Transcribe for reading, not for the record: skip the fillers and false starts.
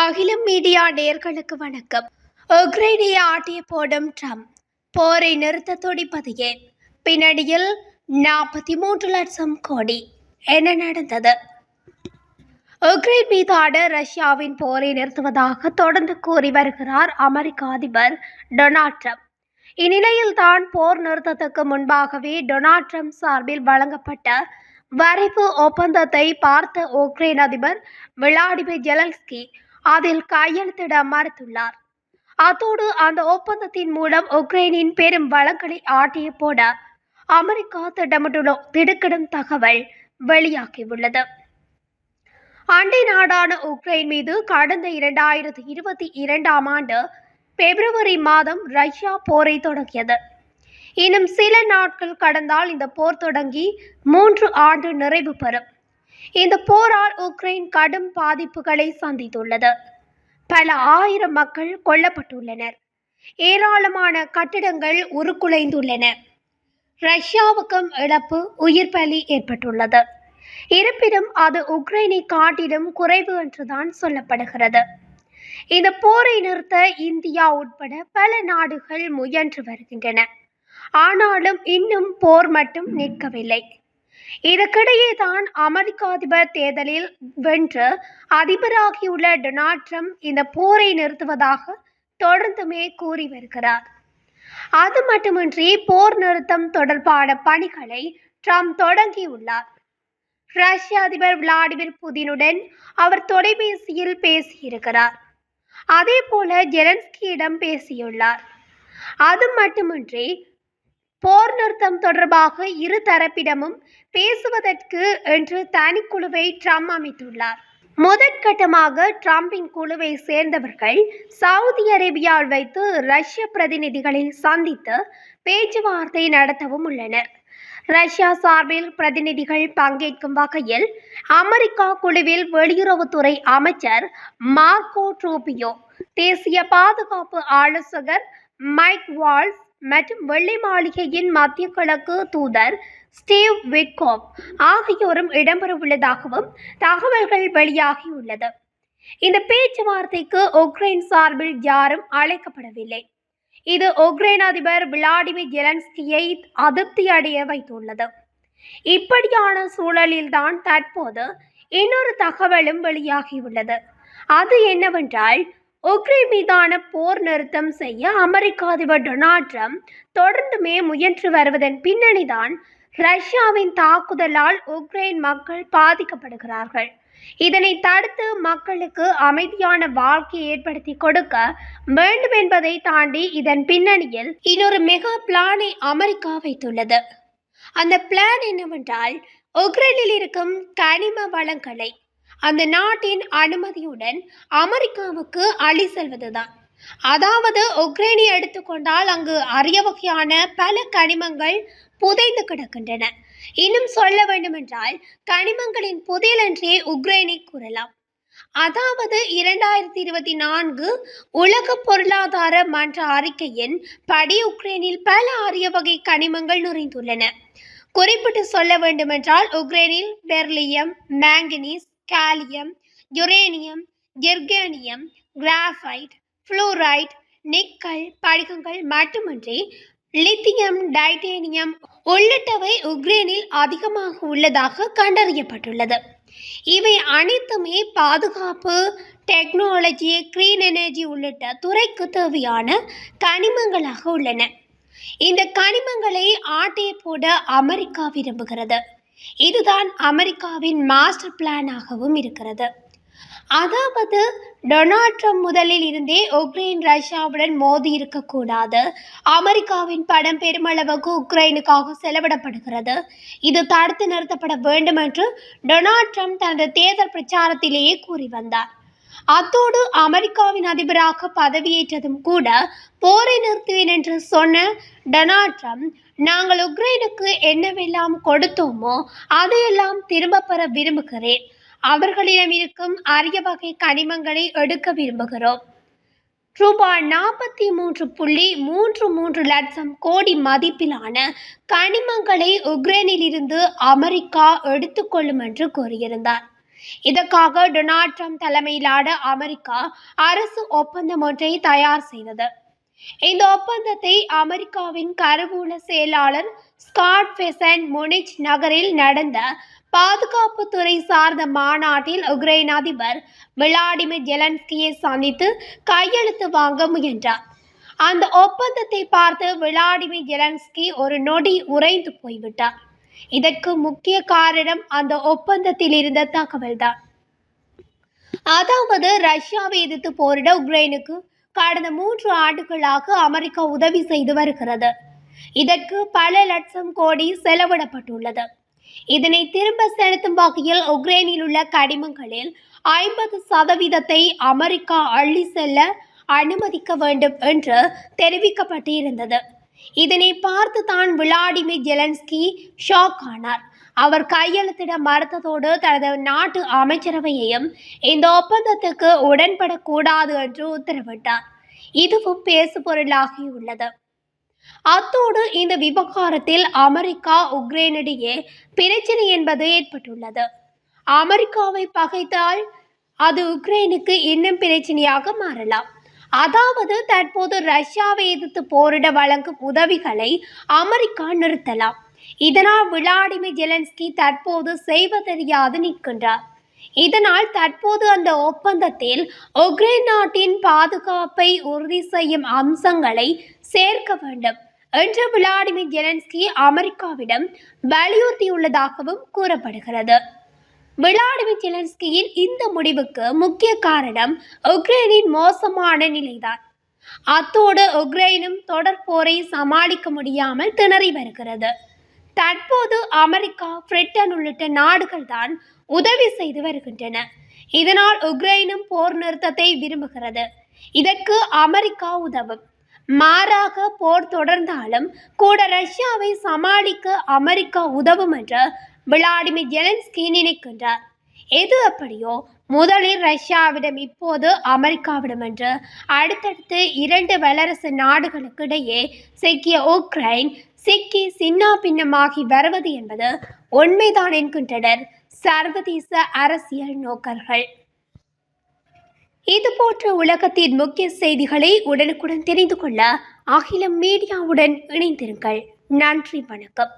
அகிலம் மீடியா நேயர்களுக்கு வணக்கம். உக்ரைனை ஆட்டிய போடும் ட்ரம்ப் போரை நிறுத்த துடிப்பது ஏன்? பின்னணியில் 43 லட்சம் கோடி. என்ன நடந்தது? உக்ரைன் மீதான ரஷ்யாவின் போரை நிறுத்துவதாக தொடர்ந்து கூறி வருகிறார் அமெரிக்க அதிபர் டொனால்ட் ட்ரம்ப். இந்நிலையில்தான் போர் நிறுத்தத்துக்கு முன்பாகவே டொனால்ட் ட்ரம்ப் சார்பில் வழங்கப்பட்ட வரைவு ஒப்பந்தத்தை பார்த்த உக்ரைன் அதிபர் விளாடிமிர் ஜெலன்ஸ்கி அதில் கையெழுத்திட மறுத்துள்ளார். அத்தோடு அந்த ஒப்பந்தத்தின் மூலம் உக்ரைனின் பெரும் வளங்களை ஆட்டிய போட அமெரிக்கா திட்டமிட்டுள்ள திடுக்கிடும் தகவல் வெளியாகியுள்ளது. அண்டை நாடான உக்ரைன் மீது கடந்த 2022ஆம் ஆண்டு பிப்ரவரி மாதம் ரஷ்யா போரை தொடங்கியது. இன்னும் சில நாட்கள் கடந்தால் இந்த போர் தொடங்கி 3 ஆண்டு நிறைவு பெறும். இந்த போரால் உக்ரைன் கடும் பாதிப்புகளை சந்தித்துள்ளது. பல ஆயிரம் மக்கள் கொல்லப்பட்டுள்ளனர். ஏராளமான கட்டிடங்கள் உருக்குலைந்துள்ளன. ரஷ்யாவுக்கும் இழப்பு, உயிர் பலி ஏற்பட்டுள்ளது. இருப்பினும் அது உக்ரைனை காட்டிலும் குறைவு என்றுதான் சொல்லப்படுகிறது. இந்த போரை நிறுத்த இந்தியா உட்பட பல நாடுகள் முயன்று வருகின்றன. ஆனாலும் இன்னும் போர் மட்டும் நிற்கவில்லை. இதற்கிடையே தான் அமெரிக்க அதிபர் தேர்தலில் வென்று அதிபராகியுள்ள டொனால்ட் ட்ரம்ப் இந்த போரை நிறுத்துவதாக தொடர்ந்துமே கூறி வருகிறார். அது மட்டுமின்றி போர் நிறுத்தம் தொடர்பான பணிகளை ட்ரம்ப் தொடங்கியுள்ளார். ரஷ்ய அதிபர் விளாடிமிர் புதினுடன் அவர் தொலைபேசியில் பேசியிருக்கிறார். அதே போல ஜெலன்ஸ்கியிடம் பேசியுள்ளார். அது மட்டுமின்றி போர் நிறுத்தம் தொடர்பாக இரு தரப்பிடமும் பேசுவதற்கு என்று தனிக்குழுவை ட்ரம்ப் அமைத்துள்ளார். முதற்கட்டமாக ட்ரம்பின் குழுவை சேர்ந்தவர்கள் சவுதி அரேபியாவில் வைத்து ரஷ்ய பிரதிநிதிகளை சந்தித்து பேச்சுவார்த்தை நடத்தவும் உள்ளனர். ரஷ்யா சார்பில் பிரதிநிதிகள் பங்கேற்கும் வகையில் அமெரிக்கா குழுவில் வெளியுறவுத்துறை அமைச்சர் மார்க்கோ ரூபியோ, தேசிய பாதுகாப்பு ஆலோசகர் மைக் வால்ஸ் மற்றும் வெள்ளை மாளிகையின் மத்திய கிழக்கு தூதர் ஸ்டீவ் விட்கோப் ஆகியோரும் இடம்பெறவுள்ளதாகவும் தகவல்கள் வெளியாகியுள்ளது. இந்த பேச்சுவார்த்தைக்கு உக்ரைன் சார்பில் யாரும் அழைக்கப்படவில்லை. இது உக்ரைன் அதிபர் விளாடிமிர் ஜெலன்ஸ்கியை அதிருப்தி அடைய வைத்துள்ளது. இப்படியான சூழலில்தான் தற்போது இன்னொரு தகவலும் வெளியாகியுள்ளது. அது என்னவென்றால், உக்ரைன் மீதான போர் நிறுத்தம் செய்ய அமெரிக்க அதிபர் டொனால்ட் ட்ரம்ப் தொடர்ந்துமே முயன்று வருவதன் பின்னணிதான் ரஷ்யாவின் தாக்குதலால் உக்ரைன் மக்கள் பாதிக்கப்படுகிறார்கள். இதனை தடுத்து மக்களுக்கு அமைதியான வாழ்க்கையை ஏற்படுத்தி கொடுக்க வேண்டும் என்பதை தாண்டி இதன் பின்னணியில் இன்னொரு மெகா பிளானை அமெரிக்கா வைத்துள்ளது. அந்த பிளான் என்னவென்றால், உக்ரைனில் இருக்கும் கனிம வளங்களை அந்த நாட்டின் அனுமதியுடன் அமெரிக்காவுக்கு அள்ளி செல்வதுதான். அதாவது உக்ரைனை எடுத்துக்கொண்டால் அங்கு அரிய வகையான பல கனிமங்கள் புதைந்து கிடக்கின்றன. இன்னும் சொல்ல வேண்டுமென்றால் கனிமங்களின் புதையல் என்றே உக்ரைனை கூறலாம். அதாவது 2024 உலக பொருளாதார மன்ற அறிக்கையின் படி உக்ரைனில் பல அரிய வகை கனிமங்கள் நிறைந்துள்ளன. குறிப்பிட்டு சொல்ல வேண்டுமென்றால் உக்ரைனில் beryllium, manganese, gallium, uranium, germanium, graphite, fluorite, nickel படிகங்கள் மட்டுமின்றி லித்தியம், டைட்டேனியம் உள்ளிட்டவை உக்ரைனில் அதிகமாக உள்ளதாக கண்டறியப்பட்டுள்ளது. இவை அனைத்துமே பாதுகாப்பு, டெக்னாலஜி, கிரீன் எனர்ஜி உள்ளிட்ட துறைக்கு தேவையான கனிமங்களாக உள்ளன. இந்த கனிமங்களை ஆட்டைய போட அமெரிக்கா விரும்புகிறது. இதுதான் அமெரிக்காவின் மாஸ்டர் பிளானாகவும் இருக்கிறது. அதாவது டொனால்ட் ட்ரம்ப் முதலில் இருந்தே உக்ரைன் ரஷ்யாவுடன் மோதி இருக்கக்கூடாது. அமெரிக்காவின் பணம் பெருமளவுக்கு உக்ரைனுக்காக செலவிடப்படுகிறது. இது தடுத்து நிறுத்தப்பட வேண்டும் என்று டொனால்ட் ட்ரம்ப் தனது தேர்தல் பிரச்சாரத்திலேயே கூறி வந்தார். அத்தோடு அமெரிக்காவின் அதிபராக பதவியேற்றதும் கூட போரை நிறுத்துவேன் என்று சொன்ன டொனால்ட் ட்ரம்ப், நாங்கள் உக்ரைனுக்கு என்னவெல்லாம் கொடுத்தோமோ அதையெல்லாம் திரும்ப பெற விரும்புகிறேன். அவர்களிடம் இருக்கும் அரிய வகை கனிமங்களை எடுக்க விரும்புகிறோம். ரூபாய் 43.33 லட்சம் கோடி மதிப்பிலான கனிமங்களை உக்ரைனில் இருந்து அமெரிக்கா எடுத்துக்கொள்ளும் என்று கூறியிருந்தார். இதற்காக டொனால்ட் ட்ரம்ப் தலைமையிலான அமெரிக்கா அரசு ஒப்பந்தம் ஒன்றை தயார் செய்தது. இந்த ஒப்பந்தத்தை அமெரிக்காவின் கருவூல செயலாளர் ஸ்காட் பெசன்ட் முனிச் நகரில் நடந்த பாதுகாப்பு துறை சார்ந்த மாநாட்டில் உக்ரைன் அதிபர் விளாடிமிர் ஜெலன்ஸ்கியை சந்தித்து கையெழுத்து வாங்க முயன்றார். அந்த ஒப்பந்தத்தை பார்த்து விளாடிமிர் ஜெலன்ஸ்கி ஒரு நொடி உறைந்து போய்விட்டார். இதற்கு முக்கிய காரணம் அந்த ஒப்பந்தத்தில் இருந்த தகவல்தான். அதாவது ரஷ்யாவை எதிர்த்து போரிட உக்ரைனுக்கு கடந்த 3 ஆண்டுகளாக அமெரிக்கா உதவி செய்து வருகிறது. இதற்கு பல லட்சம் கோடி செலவிடப்பட்டுள்ளது. இதனை திரும்ப செலுத்தும் வகையில் உக்ரைனில் உள்ள கனிமங்களில் 50% அமெரிக்கா அள்ளி செல்ல அனுமதிக்க வேண்டும் என்று தெரிவிக்கப்பட்டிருந்தது. இதனை பார்த்து தான் விளாடிமிர் ஜெலன்ஸ்கி ஷாக் ஆனார். அவர் கையெழுத்திட மறுத்ததோடு தனது நாட்டு அமைச்சரவையையும் இந்த ஒப்பந்தத்துக்கு உடன்படக்கூடாது என்று உத்தரவிட்டார். இதுவும் பேசுபொருளாகியுள்ளது. அத்தோடு இந்த விவகாரத்தில் அமெரிக்கா உக்ரைனிடையே பிரச்சனை என்பது ஏற்பட்டுள்ளது. அமெரிக்காவை பகைத்தால் அது உக்ரைனுக்கு இன்னும் பிரச்சனையாக மாறலாம். அதாவது தற்போது ரஷ்யாவை எதிர்த்து போரிட வழங்கும் உதவிகளை அமெரிக்கா நிறுத்தலாம். இதனால் விளாடிமிர் ஜெலன்ஸ்கி தற்போது செய்வதறியாது நிற்கின்றார். இதனால் தற்போது அந்த ஒப்பந்தத்தில் உக்ரைன் நாட்டின் பாதுகாப்பை உறுதி செய்யும் அம்சங்களை சேர்க்க வேண்டும் என்று விளாடிமிர் ஜெலன்ஸ்கி அமெரிக்காவிடம் வலியுறுத்தியுள்ளதாகவும் கூறப்படுகிறது. விளாடிமிர் ஜெலன்ஸ்கியின் இந்த முடிவுக்கு முக்கிய காரணம் உக்ரைனின் மோசமான நிலைதான். அத்தோடு உக்ரைனும் தொடர் போரை சமாளிக்க முடியாமல் திணறி வருகிறது. தற்போது அமெரிக்கா, பிரிட்டன் உள்ளிட்ட நாடுகள் தான் உதவி செய்து வருகின்றன. இதனால் உக்ரைனும் போர் நிறுத்தத்தை விரும்புகிறது. இதற்கு அமெரிக்கா உதவும். மாறாக போர் தொடர்ந்தாலும் கூட ரஷ்யாவை சமாளிக்க அமெரிக்கா உதவும் என்று விளாடிமிர் ஜெலன்ஸ்கி நினைக்கின்றார். எது அப்படியோ முதலில் ரஷ்யாவிடம், இப்போது அமெரிக்காவிடம் என்று அடுத்தடுத்து 2 வல்லரசு நாடுகளுக்கு இடையே சிக்கிய உக்ரைன் சிக்கி சின்னா பின்னமாகி வருவது என்பது உண்மைதான் என்கின்றனர் சர்வதேச அரசியல் நோக்கர்கள். இதுபோன்ற உலகத்தின் முக்கிய செய்திகளை உடனுக்குடன் தெரிந்து கொள்ள அகிலம் மீடியாவுடன் இணைந்திருங்கள். நன்றி, வணக்கம்.